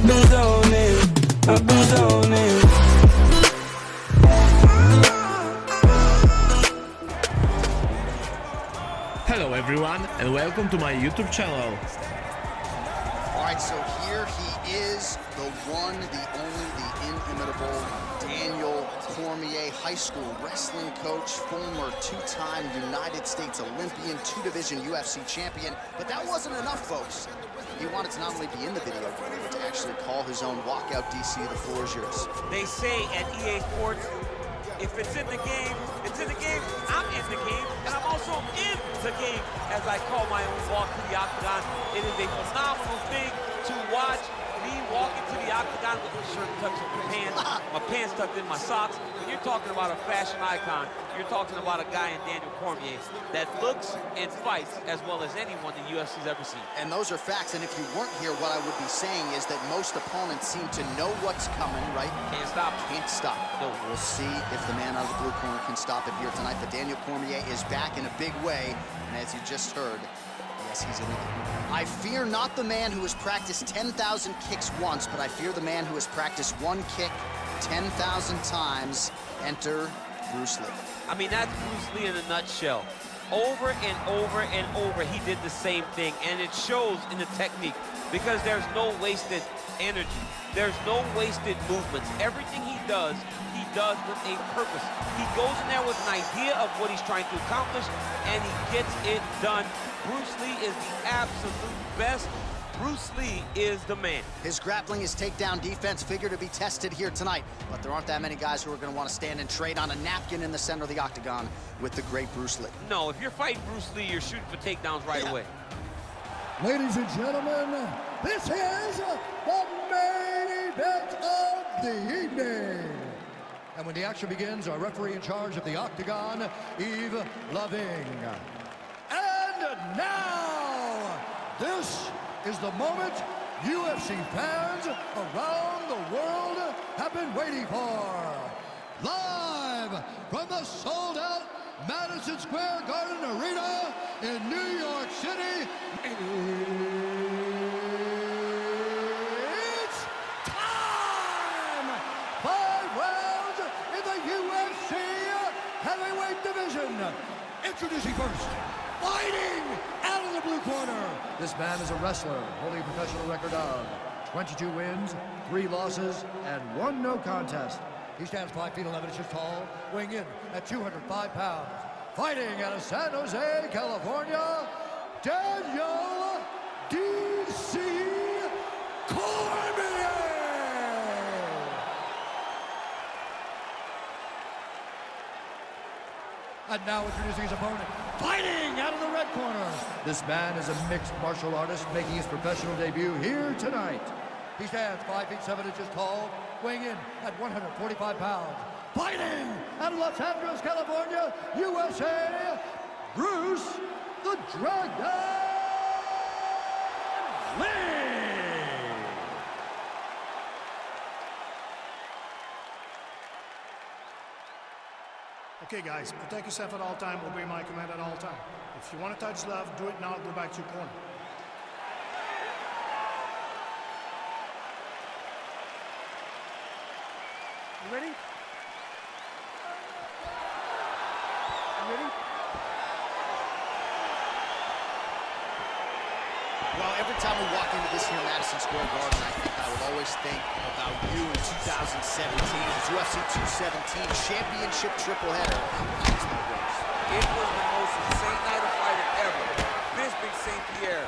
I've been zoning, I've been zoning. Hello everyone and welcome to my YouTube channel. Alright, so here he is, the one, the only, the inimitable Daniel Cormier, high school wrestling coach, former two-time United States Olympian, two-division UFC champion. But that wasn't enough, folks. He wanted to not only be in the video, but to actually call his own walkout. DC, the floor is yours. They say at EA Sports, if it's in the game, it's in the game. I'm in the game, and I'm also in the game as I call my own walk to the octagon. It is a phenomenal thing to watch me walk into the octagon with my shirt tucked in my pants tucked in my socks. When you're talking about a fashion icon, you're talking about a guy in Daniel Cormier that looks and fights as well as anyone the UFC's ever seen. And those are facts, and if you weren't here, what I would be saying is that most opponents seem to know what's coming, right? Can't stop. Can't stop. No. We'll see if the man out of the blue corner can stop it here tonight, but Daniel Cormier is back in a big way, and as you just heard, yes, he's in it. I fear not the man who has practiced 10,000 kicks once, but I fear the man who has practiced one kick 10,000 times. Enter Bruce Lee. I mean, that's Bruce Lee in a nutshell. Over and over and over, he did the same thing, and it shows in the technique because there's no wasted energy. There's no wasted movements. Everything he does with a purpose. He goes in there with an idea of what he's trying to accomplish, and he gets it done. Bruce Lee is the absolute best. Bruce Lee is the man. His grappling, his takedown defense figure to be tested here tonight, but there aren't that many guys who are going to want to stand and trade on a napkin in the center of the octagon with the great Bruce Lee. No, if you're fighting Bruce Lee, you're shooting for takedowns right away. Ladies and gentlemen, this is the main event of the evening. And when the action begins, our referee in charge of the octagon, Yves Loving. And now, this is the moment UFC fans around the world have been waiting for. Live from the sold-out Madison Square Garden Arena in New York City, it's time! 5 rounds in the UFC heavyweight division. Introducing first, fighting out of the blue corner. This man is a wrestler holding a professional record of 22 wins, 3 losses, and 1 no contest. He stands 5 feet 11 inches tall, weighing in at 205 pounds. Fighting out of San Jose, California, Daniel D.C. Cormier. And now introducing his opponent, fighting out of the red corner. This man is a mixed martial artist making his professional debut here tonight. He stands 5 feet 7 inches tall, weighing in at 145 pounds. Fighting out of Los Angeles, California, USA, Bruce the Dragon Lee. Okay, guys, protect yourself at all time, obey my command at all time. If you want to touch love, do it now, go back to your corner. You ready? You ready? Well, every time we walk into this here Madison Square Garden, I would always think about you in 2017, UFC 217 championship triple header. It was the most insane night of fighting ever. Bisping St. Pierre.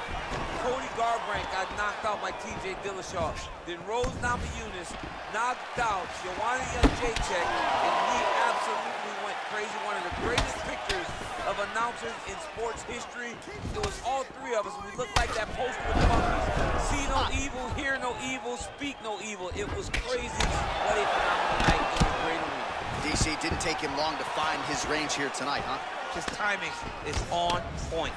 Cody Garbrandt got knocked out by TJ Dillashaw. Then Rose Namajunas knocked out Joanna Jędrzejczyk, and he absolutely went crazy. One of the greatest pictures of announcers in sports history. It was all 3 of us. We looked like that poster with the monkeys. See no evil, hear no evil, speak no evil. It was crazy. What a phenomenal night in the great arena. DC, didn't take him long to find his range here tonight, huh? His timing is on point.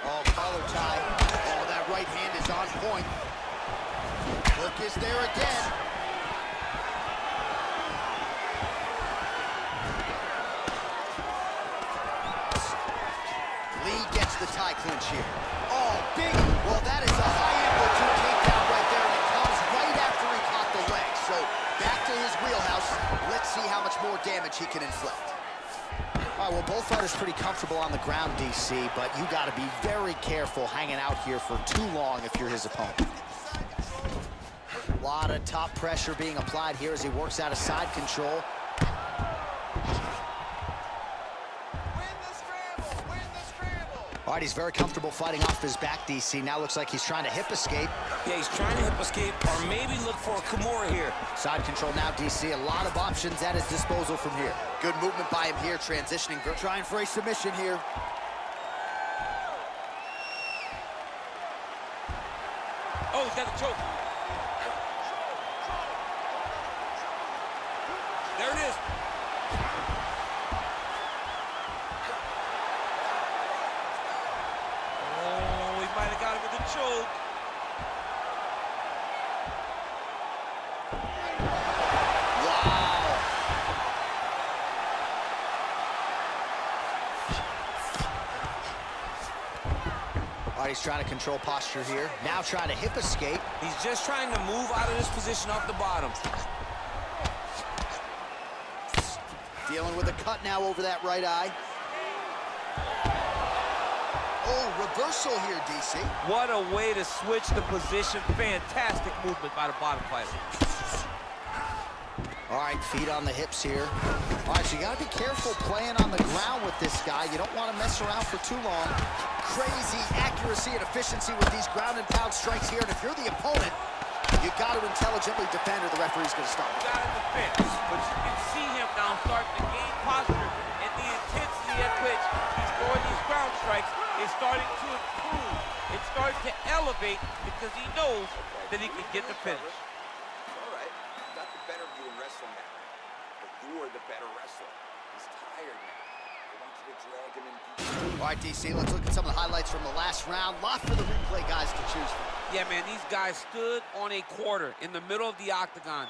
Oh, collar tie. Oh, that right hand is on point. Hook is there again. Lee gets the tie clinch here. Oh, big. Well, that is a high amplitude takedown right there, and it comes right after he caught the leg. So back to his wheelhouse. Let's see how much more damage he can inflict. All right, well, both fighters pretty comfortable on the ground, DC, but you got to be very careful hanging out here for too long if you're his opponent. A lot of top pressure being applied here as he works out of side control. All right, he's very comfortable fighting off his back, DC. Now looks like he's trying to hip escape. Yeah, he's trying to hip escape or maybe look for a Cormier here. Side control now, DC. A lot of options at his disposal from here. Good movement by him here, transitioning. Trying for a submission here. Oh, he's got the choke. There it is. Oh, he might have got him with the choke. Wow. All right, he's trying to control posture here. Now trying to hip escape. He's just trying to move out of this position off the bottom. Dealing with a cut now over that right eye. Oh, reversal here, DC. What a way to switch the position. Fantastic movement by the bottom fighter. All right, feet on the hips here. All right, so you got to be careful playing on the ground with this guy. You don't want to mess around for too long. Crazy accuracy and efficiency with these ground and pound strikes here. And if you're the opponent, you got to intelligently defend or the referee's going to stop. Got to defend, but you can see him now starting to gain posture, and the intensity at which he's throwing these ground strikes is starting to improve. It's starting to elevate because he knows that he can get the finish. All right, got the better of you in wrestling now, but you are the better wrestler. He's tired now. I want you to drag him in deep. All right, DC, let's look at some of the highlights from the last round. Lot for the replay guys to choose from. Yeah, man, these guys stood on a quarter in the middle of the octagon.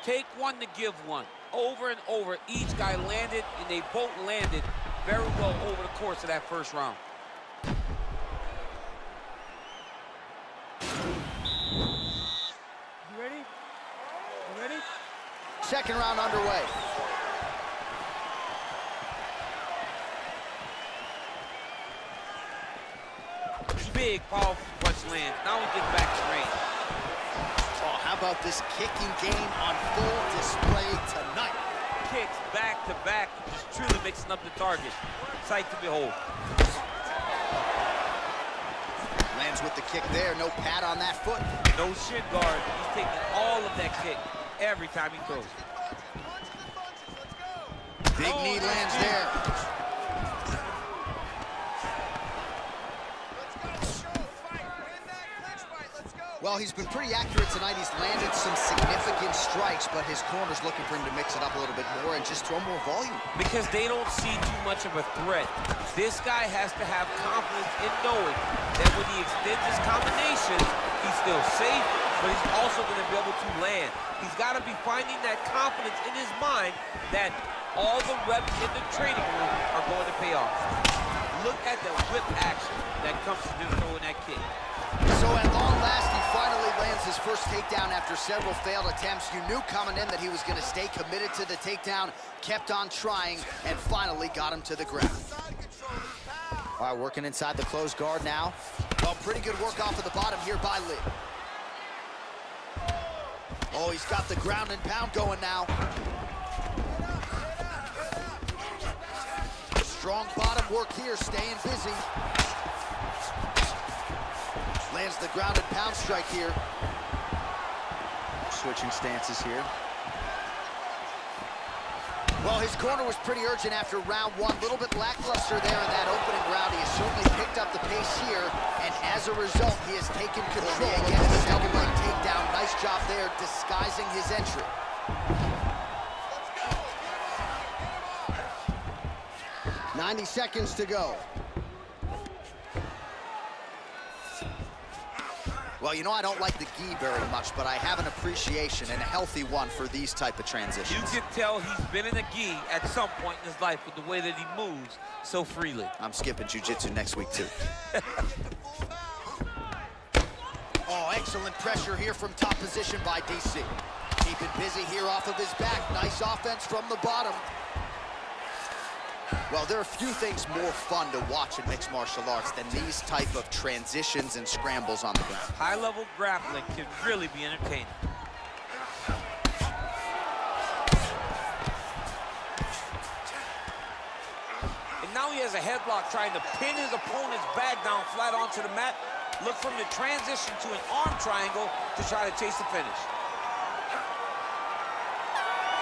Take one to give one. Over and over, each guy landed, and they both landed very well over the course of that first round. You ready? You ready? Second round underway. Big, powerful punch lands. Now we get back to range. Oh, how about this kicking game on full display tonight? Kicks back to back, just truly mixing up the target. Sight to behold. Lands with the kick there, no pad on that foot. No shin guard. He's taking all of that kick every time he throws. Big knee lands there. Well, he's been pretty accurate tonight. He's landed some significant strikes, but his corner's looking for him to mix it up a little bit more and just throw more volume. Because they don't see too much of a threat. This guy has to have confidence in knowing that when he extends his combinations, he's still safe, but he's also going to be able to land. He's got to be finding that confidence in his mind that all the reps in the training room are going to pay off. Look at the whip action that comes to him throwing that kick. So at long last, he finally lands his first takedown after several failed attempts. You knew coming in that he was going to stay committed to the takedown, kept on trying, and finally got him to the ground. All right, working inside the closed guard now. Well, pretty good work off of the bottom here by Lee. Oh, he's got the ground and pound going now. Strong bottom work here, staying busy. Lands the ground and pound strike here. Switching stances here. Well, his corner was pretty urgent after round one. A little bit lackluster there in that opening round. He has certainly picked up the pace here, and as a result, he has taken control against the double leg takedown. Nice job there, disguising his entry. "90 seconds to go. Well, you know, I don't like the gi very much, but I have an appreciation, and a healthy one, for these type of transitions. You can tell he's been in a gi at some point in his life with the way that he moves so freely. I'm skipping jiu-jitsu next week, too. Oh, excellent pressure here from top position by DC. Keeping busy here off of his back. Nice offense from the bottom. Well, there are few things more fun to watch in mixed martial arts than these type of transitions and scrambles on the ground. High-level grappling can really be entertaining. And now he has a headlock trying to pin his opponent's back down flat onto the mat. Look from the transition to an arm triangle to try to chase the finish.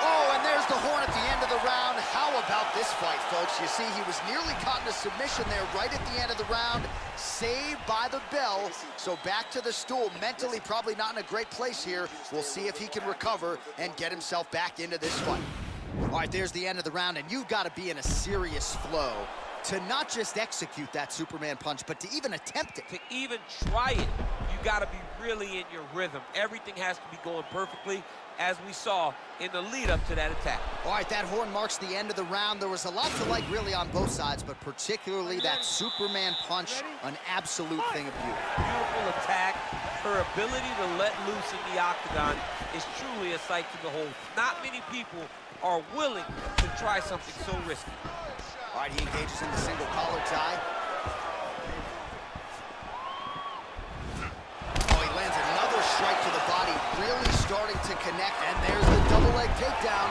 Oh, and there's the horn at the end of the round. How about this fight, folks? You see, he was nearly caught in a submission there right at the end of the round. Saved by the bell. So back to the stool. Mentally probably not in a great place here. We'll see if he can recover and get himself back into this fight. All right, there's the end of the round, and you've got to be in a serious flow to not just execute that Superman punch, but to even attempt it. To even try it, you got to be really in your rhythm. Everything has to be going perfectly, as we saw in the lead up to that attack. All right, that horn marks the end of the round. There was a lot to like really on both sides, but particularly that Superman punch, an absolute thing of beauty. Beautiful attack. Her ability to let loose in the octagon is truly a sight to behold. Not many people are willing to try something so risky. All right, he engages in the single collar tie. Oh, he lands another strike to the body, really starting to connect, and there's the double leg takedown.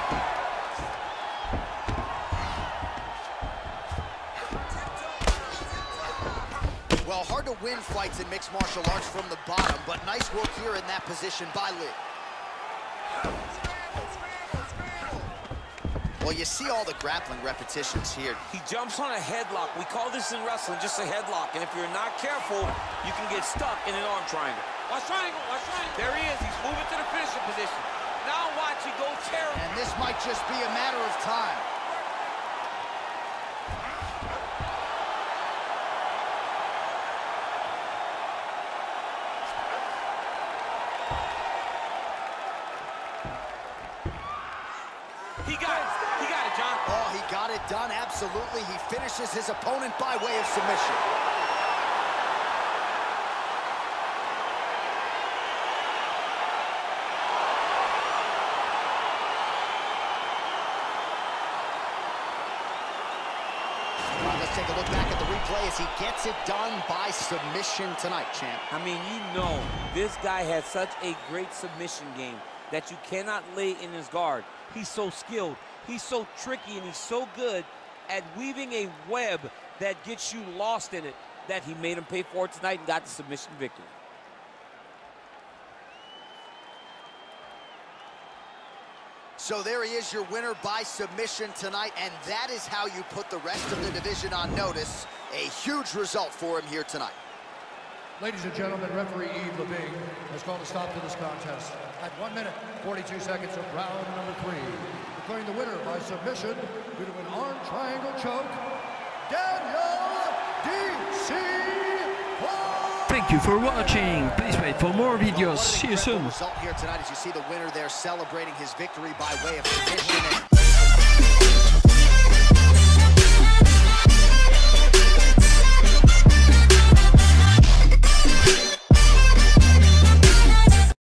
Well, hard to win fights in mixed martial arts from the bottom, but nice work here in that position by Lee. Well, you see all the grappling repetitions here. He jumps on a headlock. We call this in wrestling just a headlock. And if you're not careful, you can get stuck in an arm triangle. Watch triangle, watch triangle. There he is. He's moving to the finishing position. Now watch, he goes terrible. And this might just be a matter of time. He got it. He got it, John. Oh, he got it done, absolutely. He finishes his opponent by way of submission. All right, let's take a look back at the replay as he gets it done by submission tonight, champ. I mean, you know, this guy has such a great submission game that you cannot lay in his guard. He's so skilled, he's so tricky, and he's so good at weaving a web that gets you lost in it that he made him pay for it tonight and got the submission victory. So there he is, your winner by submission tonight, and that is how you put the rest of the division on notice. A huge result for him here tonight. Ladies and gentlemen, referee Yves Levine has called a stop to this contest at 1 minute, 42 seconds of round number 3. Declaring the winner by submission due to an arm triangle choke, Daniel D.C. Thank you for watching. Please wait for more videos. See you soon. Result here tonight as you see the winner there celebrating his victory by way of submission.